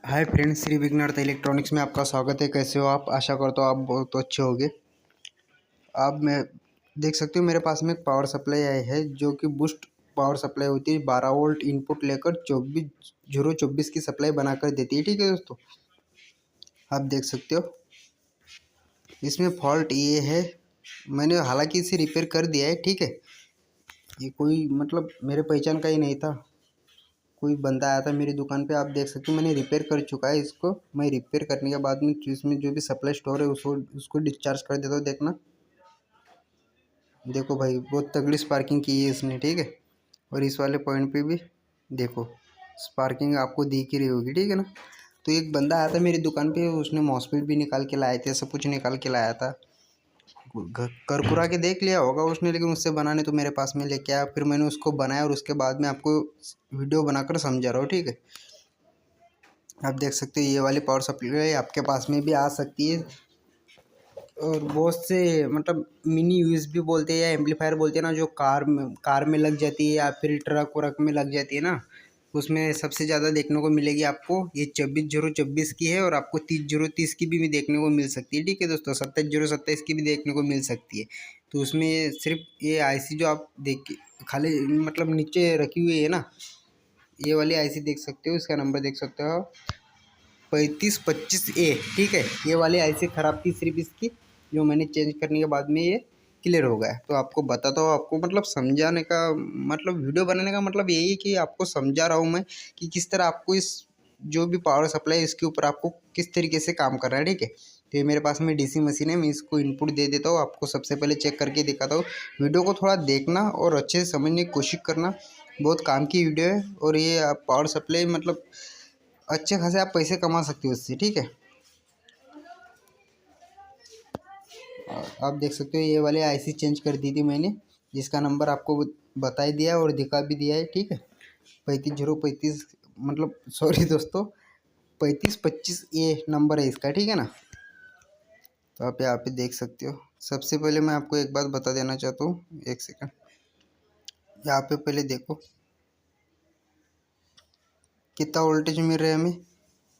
Hi friends, Shri विघ्नहर्ता electronics में आपका स्वागत है। कैसे हो आप? आशा करता हूँ आप बहुत अच्छे होंगे। आप मैं देख सकते हो मेरे पास में एक पावर सप्लाई आई है जो कि बूस्ट पावर सप्लाई होती है। 12 वोल्ट इनपुट लेकर 24 की सप्लाई बनाकर देती है। ठीक है दोस्तों, आप देख सकते हो इसमें फॉल्ट ये है। मैंने हालांकि इसे रिपेयर कर दिया है। ठीक है, ये कोई मतलब मेरे पहचान का ही नहीं था। कोई बंदा आया था मेरी दुकान पे। आप देख सकते हो मैंने रिपेयर कर चुका है इसको। मैं रिपेयर करने के बाद में इसमें जो भी सप्लाई स्टोर है उसको डिस्चार्ज कर देता हूँ। देखना, देखो भाई, बहुत तगड़ी स्पार्किंग की है इसने। ठीक है, और इस वाले पॉइंट पे भी देखो स्पार्किंग आपको दिख ही रही होगी। ठीक है ना। तो एक बंदा आया था मेरी दुकान पे, उसने मॉसफेट भी निकाल के लाए थे, सब कुछ निकाल के लाया था। करकुरा के देख लिया होगा उसने, लेकिन उससे बनाने तो मेरे पास में लेके आया। फिर मैंने उसको बनाया और उसके बाद में आपको वीडियो बनाकर समझा रहा हूँ। ठीक है, आप देख सकते हो ये वाली पावर सप्लाई आपके पास में भी आ सकती है। और बहुत से मतलब मिनी यूएसबी बोलते हैं या एम्पलीफायर बोलते हैं ना, जो कार में लग जाती है या फिर ट्रक वरक में लग जाती है ना, उसमें सबसे ज़्यादा देखने को मिलेगी आपको। ये 24 0 24 की है और आपको 30 0 30 की भी देखने को मिल सकती है। ठीक है दोस्तों, 27 0 27 की भी देखने को मिल सकती है। तो उसमें सिर्फ ये आईसी जो आप देख खाली मतलब नीचे रखी हुई है ना, ये वाली आईसी देख सकते हो, इसका नंबर देख सकते हो 3525A। ठीक है, ये वाली आईसी ख़राब थी सिर्फ इसकी, जो मैंने चेंज करने के बाद में ये क्लियर हो गया। तो आपको बताता हूँ, आपको मतलब समझाने का मतलब वीडियो बनाने का मतलब यही है कि आपको समझा रहा हूँ मैं कि किस तरह आपको इस जो भी पावर सप्लाई है इसके ऊपर आपको किस तरीके से काम करना है। ठीक है, तो ये मेरे पास में डीसी मशीन है, मैं इसको इनपुट दे देता हूँ। आपको सबसे पहले चेक करके दिखाता हूँ। वीडियो को थोड़ा देखना और अच्छे से समझने की कोशिश करना, बहुत काम की वीडियो है। और ये आप पावर सप्लाई मतलब अच्छे खासे आप पैसे कमा सकते हो इससे। ठीक है, आप देख सकते हो ये वाले आईसी चेंज कर दी थी मैंने, जिसका नंबर आपको बता ही दिया है और दिखा भी दिया है। ठीक है, 35 0 35 मतलब सॉरी दोस्तों, 3525A नंबर है इसका। ठीक है ना। तो आप यहाँ पे देख सकते हो। सबसे पहले मैं आपको एक बात बता देना चाहता हूँ, एक सेकंड। यहाँ पे पहले देखो कितना वोल्टेज मिल रहा है हमें,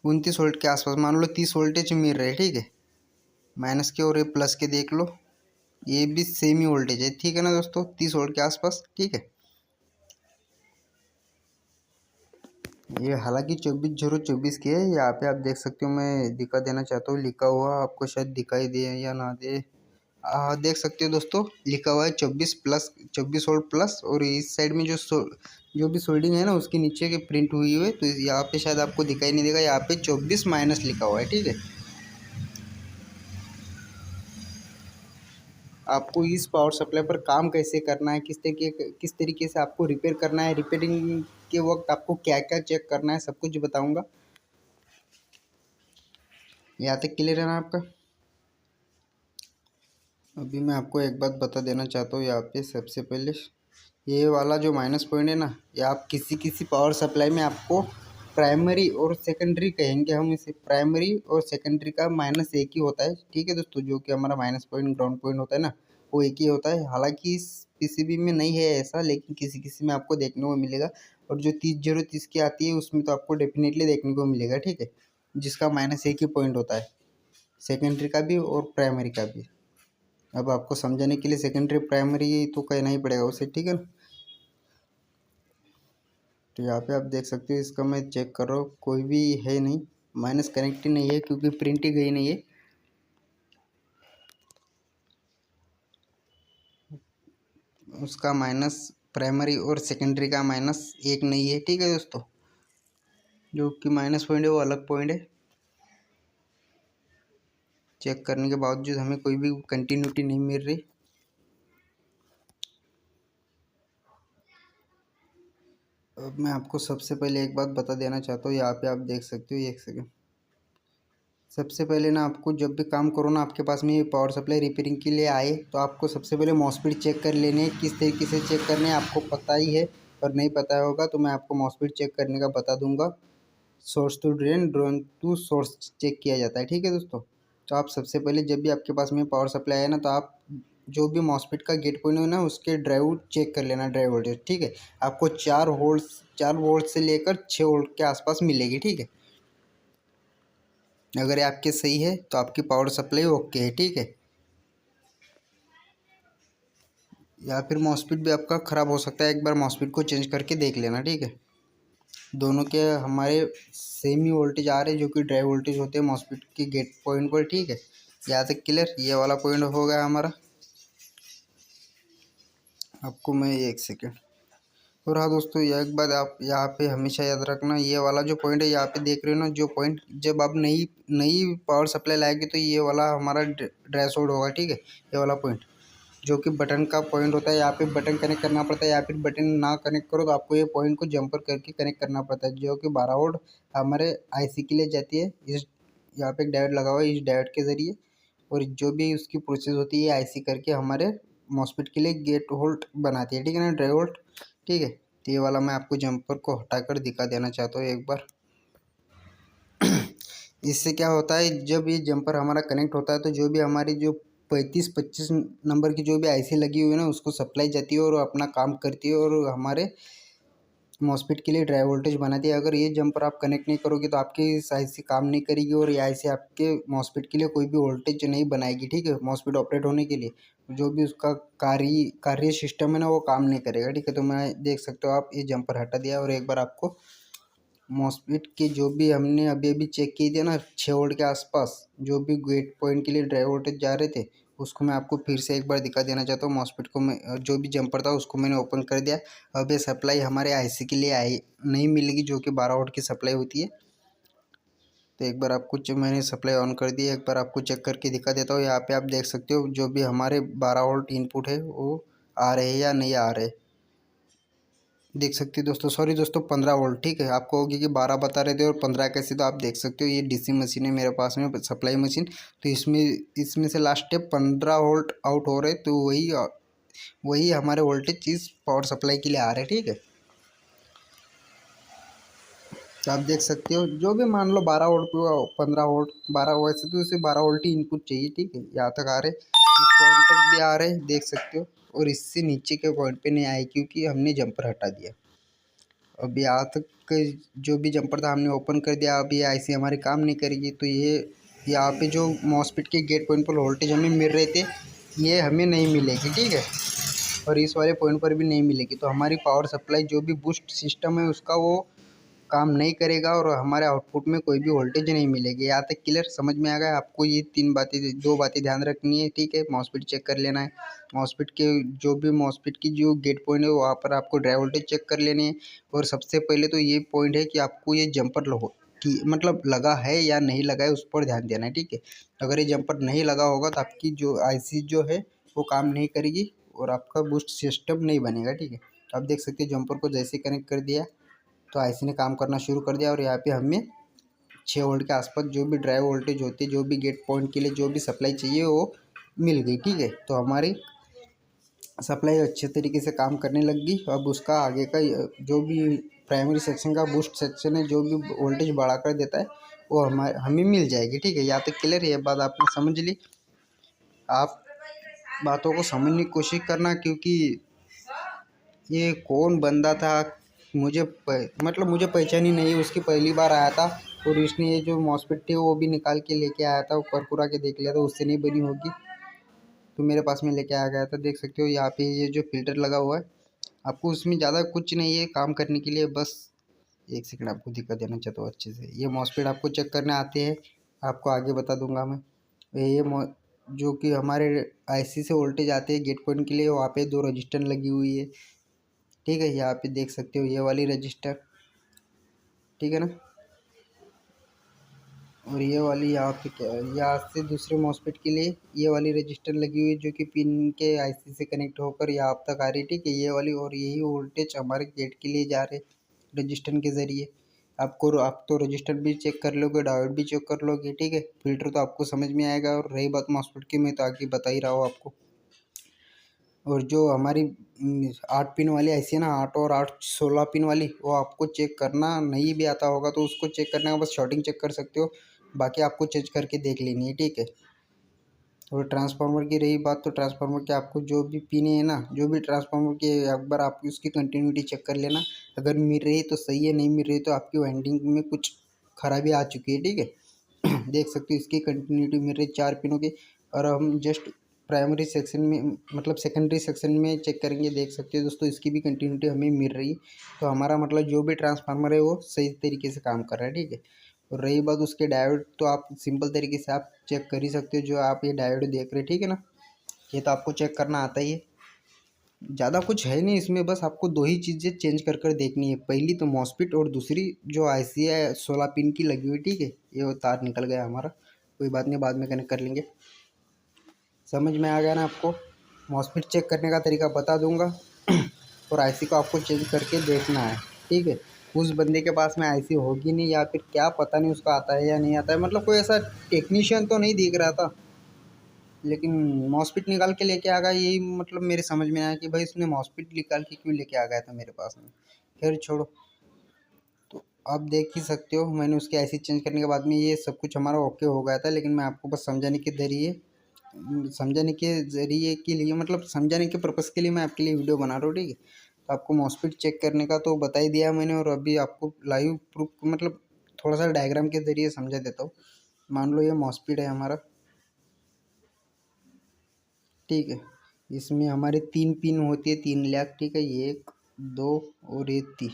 29 वोल्ट के आसपास। मान लो 30 वोल्टेज मिल रहा है। ठीक है, माइनस के और ये प्लस के देख लो, ये भी सेम ही वोल्टेज है। ठीक है ना दोस्तों, 30 वोल्ट के आसपास। ठीक है, ये हालांकि 24 0 24 की है। यहाँ पे आप देख सकते हो, मैं दिखा देना चाहता हूँ लिखा हुआ, आपको शायद दिखाई दे या ना दे। देख सकते हो दोस्तों, लिखा हुआ है 24 वोल्ट प्लस। और इस साइड में जो भी सोल्डिंग है ना, उसके नीचे के प्रिंट हुई हुई है। तो यहाँ पे शायद आपको दिखाई नहीं देगा, यहाँ पे 24 माइनस लिखा हुआ है। ठीक है, आपको इस पावर सप्लाई पर काम कैसे करना है, किस तरीके से आपको रिपेयर करना है, रिपेयरिंग के वक्त आपको क्या क्या चेक करना है, सब कुछ बताऊंगा। यहाँ तक क्लियर है ना आपका? अभी मैं आपको एक बात बता देना चाहता हूँ। यहाँ पे सबसे पहले ये वाला जो माइनस पॉइंट है ना, ये आप किसी किसी पावर सप्लाई में आपको प्राइमरी और सेकेंडरी कहेंगे हम इसे। प्राइमरी और सेकेंडरी का माइनस एक ही होता है। ठीक है दोस्तों, जो कि हमारा माइनस पॉइंट ग्राउंड पॉइंट होता है ना, वो एक ही होता है। हालांकि इस पीसीबी में नहीं है ऐसा, लेकिन किसी किसी में आपको देखने को मिलेगा। और जो 30 0 30 की आती है उसमें तो आपको डेफिनेटली देखने को मिलेगा। ठीक है, जिसका माइनस एक ही पॉइंट होता है, सेकेंडरी का भी और प्राइमरी का भी। अब आपको समझाने के लिए सेकेंडरी प्राइमरी तो कहना ही पड़ेगा उसे। ठीक है ना। तो यहाँ पे आप देख सकते हो, इसका मैं चेक कर रहा हूँ, कोई भी है नहीं, माइनस कनेक्ट ही नहीं है क्योंकि प्रिंट ही गई नहीं है। उसका माइनस प्राइमरी और सेकेंडरी का माइनस एक नहीं है। ठीक है दोस्तों, जो कि माइनस पॉइंट है वो अलग पॉइंट है। चेक करने के बावजूद हमें कोई भी कंटिन्यूटी नहीं मिल रही। अब मैं आपको सबसे पहले एक बात बता देना चाहता हूँ। यहाँ पे आप देख सकते हो, एक सेकेंड। सबसे पहले ना आपको जब भी काम करो ना, आपके पास में ये पावर सप्लाई रिपेयरिंग के लिए आए, तो आपको सबसे पहले मॉसफेट चेक कर लेने। किस तरीके से चेक करने हैं आपको पता ही है, और नहीं पता होगा तो मैं आपको मॉसफेट चेक करने का बता दूंगा। Source to drain, drain to source check किया जाता है। ठीक है दोस्तों, तो आप सबसे पहले जब भी आपके पास में पावर सप्लाई आए ना, तो आप जो भी मॉसफेट का गेट पॉइंट है ना, उसके ड्राइव चेक कर लेना, ड्राइव वोल्टेज। ठीक है, आपको 4 वोल्ट से लेकर 6 वोल्ट के आसपास मिलेगी। ठीक है, अगर ये आपके सही है तो आपकी पावर सप्लाई ओके है, ठीक है। या फिर मॉस्फेट भी आपका ख़राब हो सकता है, एक बार मॉस्फेट को चेंज करके देख लेना, ठीक है। दोनों के हमारे सेम ही वोल्टेज आ रहे हैं, जो कि ड्राइव वोल्टेज होते हैं मॉस्फेट के गेट पॉइंट पर, ठीक है। यहाँ तक क्लियर, ये वाला पॉइंट हो गया हमारा। आपको मैं एक सेकेंड। और हाँ दोस्तों, यह एक बात आप यहाँ पे हमेशा याद रखना, ये वाला जो पॉइंट है यहाँ पे देख रहे हो ना, जो पॉइंट जब आप नई नई पावर सप्लाई लाएगी तो ये वाला हमारा ड्रेस होल्ड होगा, ठीक है। ये वाला पॉइंट जो कि बटन का पॉइंट होता है, यहाँ पे बटन कनेक्ट करना पड़ता है, या फिर बटन ना कनेक्ट करो तो आपको ये पॉइंट को जंपर करके कनेक्ट करना पड़ता है, जो कि 12 वोल्ट हमारे आईसी के लिए जाती है। इस यहाँ पे एक डायोड लगा हुआ है, इस डायोड के ज़रिए, और जो भी उसकी प्रोसेस होती है आईसी करके हमारे मॉस्फेट के लिए गेट होल्ट बनाती है, ठीक है ना, ड्राई होल्ट, ठीक है। तो ये वाला मैं आपको जंपर को हटाकर दिखा देना चाहता हूँ एक बार। इससे क्या होता है, जब ये जंपर हमारा कनेक्ट होता है तो जो भी हमारी जो 35-25 नंबर की जो भी आईसी लगी हुई है ना, उसको सप्लाई जाती है और अपना काम करती है और हमारे मॉस्फेट के लिए ड्राई वोल्टेज बनाती है। अगर ये जंपर आप कनेक्ट नहीं करोगे तो आपकी आईसी काम नहीं करेगी और ये आईसी आपके मॉस्फेट के लिए कोई भी वोल्टेज नहीं बनाएगी, ठीक है। मॉस्फेट ऑपरेट होने के लिए जो भी उसका कार्य सिस्टम है ना, वो काम नहीं करेगा, ठीक है। तो मैं देख सकते हो आप, ये जंपर हटा दिया और एक बार आपको मॉस्फेट के जो भी हमने अभी अभी चेक किए थे ना, 6 वोल्ट के आसपास जो भी गेट पॉइंट के लिए ड्राई वोल्टेज जा रहे थे, उसको मैं आपको फिर से एक बार दिखा देना चाहता हूँ। मॉस्फेट को मैं जो भी जंपर था उसको मैंने ओपन कर दिया। अब ये सप्लाई हमारे आईसी के लिए आई नहीं मिलेगी, जो कि 12 वोल्ट की सप्लाई होती है। तो एक बार आपको मैंने सप्लाई ऑन कर दी है, एक बार आपको चेक करके दिखा देता हूँ। यहाँ पे आप देख सकते हो जो भी हमारे 12 वोल्ट इनपुट है वो आ रहे हैं या नहीं आ रहे, देख सकते हो दोस्तों। सॉरी दोस्तों, 15 वोल्ट, ठीक है। आपको होगी कि 12 बता रहे थे और 15 कैसे, तो आप देख सकते हो ये डीसी मशीन है मेरे पास में, सप्लाई मशीन। तो इसमें से लास्ट स्टेप 15 वोल्ट आउट हो रहे, तो वही हमारे वोल्टेज इस पावर सप्लाई के लिए आ रहे हैं, ठीक है। तो आप देख सकते हो जो भी मान लो 12 वोल्ट को 15 वोल्ट 12, वैसे तो उसे 12 वोल्ट ही इनपुट चाहिए, ठीक है। यहाँ तक आ रहे, इस पॉइंट तक भी आ रहे, देख सकते हो। और इससे नीचे के पॉइंट पे नहीं आए क्योंकि हमने जंपर हटा दिया। अब यहाँ तक जो भी जंपर था हमने ओपन कर दिया, अब ये आईसी हमारे काम नहीं करेगी। तो ये यहाँ पे जो मॉस्फेट के गेट पॉइंट पर वोल्टेज हमें मिल रहे थे, ये हमें नहीं मिलेगी, ठीक है। और इस वाले पॉइंट पर भी नहीं मिलेगी, तो हमारी पावर सप्लाई जो भी बूस्ट सिस्टम है उसका वो काम नहीं करेगा और हमारे आउटपुट में कोई भी वोल्टेज नहीं मिलेगी। यहाँ तक क्लियर समझ में आ गया आपको। ये 2 बातें ध्यान रखनी है, ठीक है। मॉस्फेट चेक कर लेना है, मॉस्फेट के जो भी मॉस्फेट की जो गेट पॉइंट है वहाँ पर आपको ड्राई वोल्टेज चेक कर लेनी है। और सबसे पहले तो ये पॉइंट है कि आपको ये जंपर कि मतलब लगा है या नहीं लगा है, उस पर ध्यान देना है, ठीक है। अगर ये जंपर नहीं लगा होगा तो आपकी जो आईसी जो है वो काम नहीं करेगी और आपका बूस्ट सिस्टम नहीं बनेगा, ठीक है। आप देख सकते हैं जंपर को जैसे कनेक्ट कर दिया तो आईसी ने काम करना शुरू कर दिया और यहाँ पे हमें 6 वोल्ट के आसपास जो भी ड्राइव वोल्टेज होती है, जो भी गेट पॉइंट के लिए जो भी सप्लाई चाहिए वो मिल गई, ठीक है। तो हमारी सप्लाई अच्छे तरीके से काम करने लग गई। अब उसका आगे का जो भी प्राइमरी सेक्शन का बूस्ट सेक्शन है, जो भी वोल्टेज बढ़ा कर देता है वो हमें मिल जाएगी, ठीक है। यहाँ तक क्लियर, ये बात आपने समझ ली। आप बातों को समझने की कोशिश करना, क्योंकि ये कौन बंदा था, मतलब मुझे पहचान ही नहीं, उसकी पहली बार आया था और उसने ये जो मॉस्फेट थी वो भी निकाल के लेके आया था, वो करकुरा के देख लिया था, उससे नहीं बनी होगी तो मेरे पास में लेके आ गया था। देख सकते हो यहाँ पे ये जो फिल्टर लगा हुआ है, आपको उसमें ज़्यादा कुछ नहीं है काम करने के लिए, बस एक सेकंड आपको दिक्कत देना चाहता हूँ अच्छे से। ये मॉस्फेट आपको चेक करने आते हैं, आपको आगे बता दूंगा मैं। जो कि हमारे आईसी से वोल्टेज आते हैं गेट पॉइंट के लिए, वहाँ पे 2 रजिस्टर लगी हुई है, ठीक है। यहाँ पे देख सकते हो ये वाली रजिस्टर, ठीक है ना। और ये वाली यहाँ पे क्या है, यहाँ से दूसरे मॉस्फेट के लिए ये वाली रजिस्टर लगी हुई है, जो कि पिन के आईसी से कनेक्ट होकर यहाँ तक आ रही है, ठीक है। ये वाली, और यही वोल्टेज हमारे गेट के लिए जा रहे रजिस्टर के ज़रिए। आप तो रजिस्टर भी चेक कर लोगे, डायोड भी चेक कर लोगे, ठीक है। फिल्टर तो आपको समझ में आएगा। और रही बात मॉस्फेट की, मैं तो आगे बता ही रहा हूँ आपको। और जो हमारी 8 पिन वाली आईसी है ना, 8 और 8 16 पिन वाली, वो आपको चेक करना नहीं भी आता होगा तो उसको चेक करने का बस शॉर्टिंग चेक कर सकते हो, बाकी आपको चेक करके देख लेनी है, ठीक है। और ट्रांसफार्मर की रही बात, तो ट्रांसफार्मर के आपको जो भी पिन है ना, जो भी ट्रांसफार्मर के, एक बार आप उसकी कंटिन्यूटी चेक कर लेना। अगर मिल रही है तो सही है, नहीं मिल रही तो आपकी वाइंडिंग में कुछ खराबी आ चुकी है, ठीक है। देख सकते हो इसकी कंटिन्यूटी मिल रही 4 पिनों की। और हम जस्ट प्राइमरी सेक्शन में मतलब सेकेंडरी सेक्शन में चेक करेंगे, देख सकते हो दोस्तों इसकी भी कंटिन्यूटी हमें मिल रही है। तो हमारा मतलब जो भी ट्रांसफार्मर है वो सही तरीके से काम कर रहा है, ठीक है। और रही बात उसके डायोड, तो आप सिंपल तरीके से आप चेक कर ही सकते हो, जो आप ये डायोड देख रहे हैं, ठीक है ना। ये तो आपको चेक करना आता ही है, ज़्यादा कुछ है नहीं इसमें, बस आपको दो ही चीज़ें चेंज कर कर देखनी है। पहली तो मॉस्फेट और दूसरी जो आईसी है 16 पिन की लगी हुई, ठीक है। ये वो तार निकल गया हमारा, कोई बात नहीं, बाद में कनेक्ट कर लेंगे। समझ में आ गया ना आपको। मॉस्फेट चेक करने का तरीका बता दूंगा और आईसी को आपको चेंज करके देखना है, ठीक है। उस बंदे के पास में आईसी होगी नहीं, या फिर क्या पता नहीं उसका आता है या नहीं आता है, मतलब कोई ऐसा टेक्नीशियन तो नहीं दिख रहा था, लेकिन मॉस्फेट निकाल के लेके आ गया। यही मतलब मेरे समझ में आया कि भाई इसने मॉस्फेट निकाल के क्यों लेके आ गया था मेरे पास में। खैर छोड़ो। तो आप देख ही सकते हो मैंने उसकी आईसी चेंज करने के बाद में ये सब कुछ हमारा ओके हो गया था, लेकिन मैं आपको बस समझाने के लिए मतलब समझाने के पर्पज़ के लिए मैं आपके लिए वीडियो बना रहा हूँ, ठीक है। तो आपको मॉस्फेट चेक करने का तो बता ही दिया मैंने, और अभी आपको लाइव प्रूफ मतलब थोड़ा सा डायग्राम के ज़रिए समझा देता हूँ। मान लो ये मॉस्फेट है हमारा, ठीक है। इसमें हमारे 3 पिन होती है, 3 लैग, ठीक है। ये 1 2 और ये 3।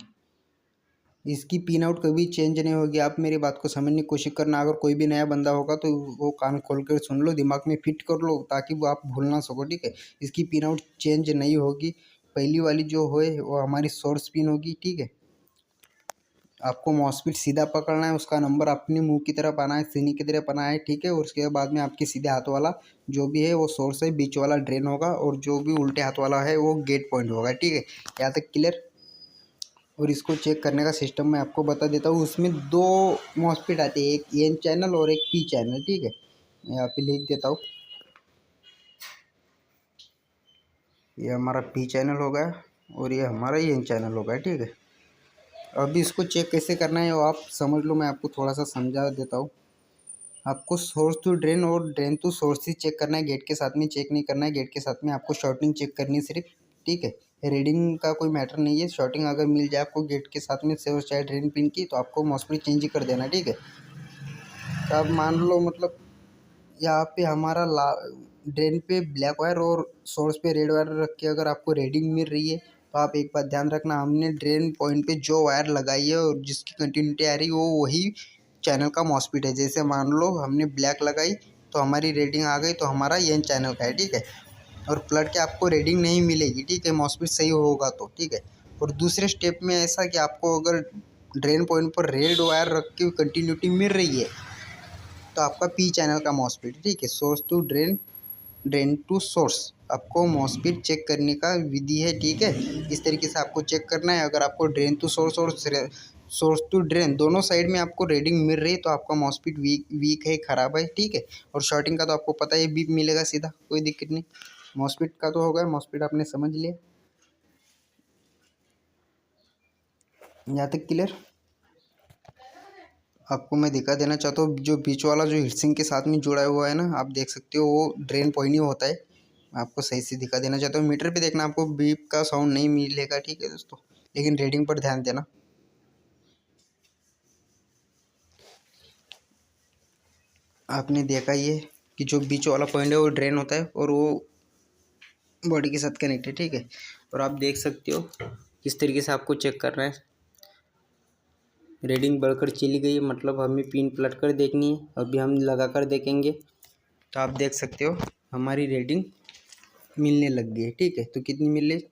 इसकी पिन आउट कभी चेंज नहीं होगी। आप मेरी बात को समझने की कोशिश करना, अगर कोई भी नया बंदा होगा तो वो कान खोल कर सुन लो, दिमाग में फिट कर लो, ताकि वो आप भूल ना सको, ठीक है। इसकी पिन आउट चेंज नहीं होगी। पहली वाली जो होए वो हमारी सोर्स पिन होगी, ठीक है। आपको मॉस्फेट सीधा पकड़ना है, उसका नंबर अपने मुंह की तरफ आना है, सीने की तरफ आना है, ठीक है। और उसके बाद में आपके सीधे हाथ वाला जो भी है वो सोर्स है, बीच वाला ड्रेन होगा, और जो भी उल्टे हाथ वाला है वो गेट पॉइंट होगा, ठीक है। यहाँ तक क्लियर। और इसको चेक करने का सिस्टम मैं आपको बता देता हूँ। उसमें 2 मॉस्फेट आते हैं, एक एन चैनल और एक पी चैनल, ठीक है। मैं यहाँ पे लिख देता हूँ, ये हमारा पी चैनल होगा और ये हमारा एन चैनल होगा, ठीक है। अभी इसको चेक कैसे करना है वो आप समझ लो, मैं आपको थोड़ा सा समझा देता हूँ। आपको सोर्स टू ड्रेन और ड्रेन टू सोर्स ही चेक करना है, गेट के साथ में चेक नहीं करना है। गेट के साथ में आपको शॉर्टिंग चेक करनी है सिर्फ, ठीक है। रीडिंग का कोई मैटर नहीं है, शॉर्टिंग अगर मिल जाए आपको गेट के साथ में सोर्स चाहे ड्रेन पिन की, तो आपको मॉस्फेट चेंज ही कर देना, ठीक है। तो अब मान लो मतलब यहाँ पे हमारा ड्रेन पे ब्लैक वायर और सोर्स पे रेड वायर रख के अगर आपको रीडिंग मिल रही है, तो आप एक बात ध्यान रखना, हमने ड्रेन पॉइंट पे जो वायर लगाई है और जिसकी कंटिन्यूटी आ रही है वो वही चैनल का मॉस्फेट है। जैसे मान लो हमने ब्लैक लगाई तो हमारी रीडिंग आ गई, तो हमारा एन चैनल का है, ठीक है। और पलट के आपको रीडिंग नहीं मिलेगी, ठीक है, मॉस्फेट सही होगा तो, ठीक है। और दूसरे स्टेप में ऐसा कि आपको अगर ड्रेन पॉइंट पर रेड वायर रख के कंटिन्यूटी मिल रही है, तो आपका पी चैनल का मॉस्फेट, ठीक है। Source to drain, drain to source आपको मॉस्फेट चेक करने का विधि है, ठीक है। इस तरीके से आपको चेक करना है। अगर आपको ड्रेन टू सोर्स और सोर्स टू ड्रेन दोनों साइड में आपको रीडिंग मिल रही है, तो आपका मॉस्फेट वीक है, ख़राब है, ठीक है। और शॉर्टिंग का तो आपको पता है, बीप मिलेगा सीधा, कोई दिक्कत नहीं। मॉस्फेट का तो होगा, मॉस्फेट आपने समझ लिया, यहाँ तक क्लियर। आपको मैं दिखा देना चाहता हूँ, जो बीच वाला जो हीटसिंक के साथ में जुड़ा हुआ है ना, आप देख सकते हो वो ड्रेन पॉइंट ही होता है। मैं आपको सही से दिखा देना चाहता हूँ। मीटर पे देखना, आपको बीप का साउंड नहीं मिलेगा, ठीक है दोस्तों, लेकिन रीडिंग पर ध्यान देना। आपने देखा ये कि जो बीच वाला पॉइंट है वो ड्रेन होता है और वो बॉडी के साथ कनेक्ट है, ठीक है। और आप देख सकते हो किस तरीके से आपको चेक करना है। रीडिंग बढ़कर चली गई, मतलब हमें पिन पलट कर देखनी है, अभी हम लगा कर देखेंगे। तो आप देख सकते हो हमारी रीडिंग मिलने लग गई है, ठीक है। तो कितनी मिल रही,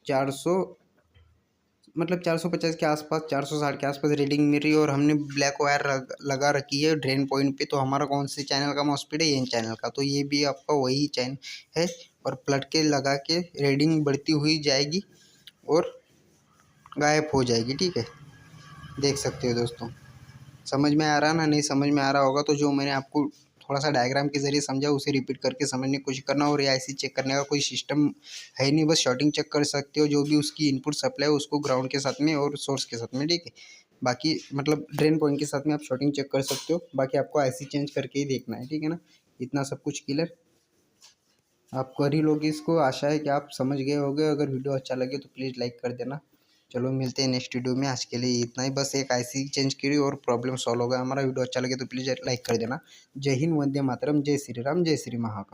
400 मतलब 450 के आसपास, 460 के आसपास रीडिंग मिल रही है। और हमने ब्लैक वायर लगा रखी है ड्रेन पॉइंट पे, तो हमारा कौन से चैनल का मॉस्फेट है, एन चैनल का, तो ये भी आपका वही चैनल है। और प्लट के लगा के रीडिंग बढ़ती हुई जाएगी और गायब हो जाएगी, ठीक है। देख सकते हो दोस्तों, समझ में आ रहा ना, नहीं समझ में आ रहा होगा तो जो मैंने आपको थोड़ा सा डायग्राम के जरिए समझा उसे रिपीट करके समझने की कोशिश करना। और ऐसी चेक करने का कोई सिस्टम है नहीं, बस शॉर्टिंग चेक कर सकते हो, जो भी उसकी इनपुट सप्लाई है उसको ग्राउंड के साथ में और सोर्स के साथ में, ठीक है। बाकी मतलब ड्रेन पॉइंट के साथ में आप शॉर्टिंग चेक कर सकते हो, बाकी आपको ऐसी चेंज करके ही देखना है, ठीक है ना। इतना सब कुछ क्लियर आप कर ही लोगे इसको। आशा है कि आप समझ गए होगे। अगर वीडियो अच्छा लगे तो प्लीज़ लाइक कर देना। चलो मिलते हैं नेक्स्ट वीडियो में। आज के लिए इतना ही, बस एक आईसी चेंज करी और प्रॉब्लम सॉल्व होगा। हमारा वीडियो अच्छा लगे तो प्लीज़ लाइक कर देना। जय हिंद, वंदे मातरम, जय श्री राम, जय श्री महाकाल।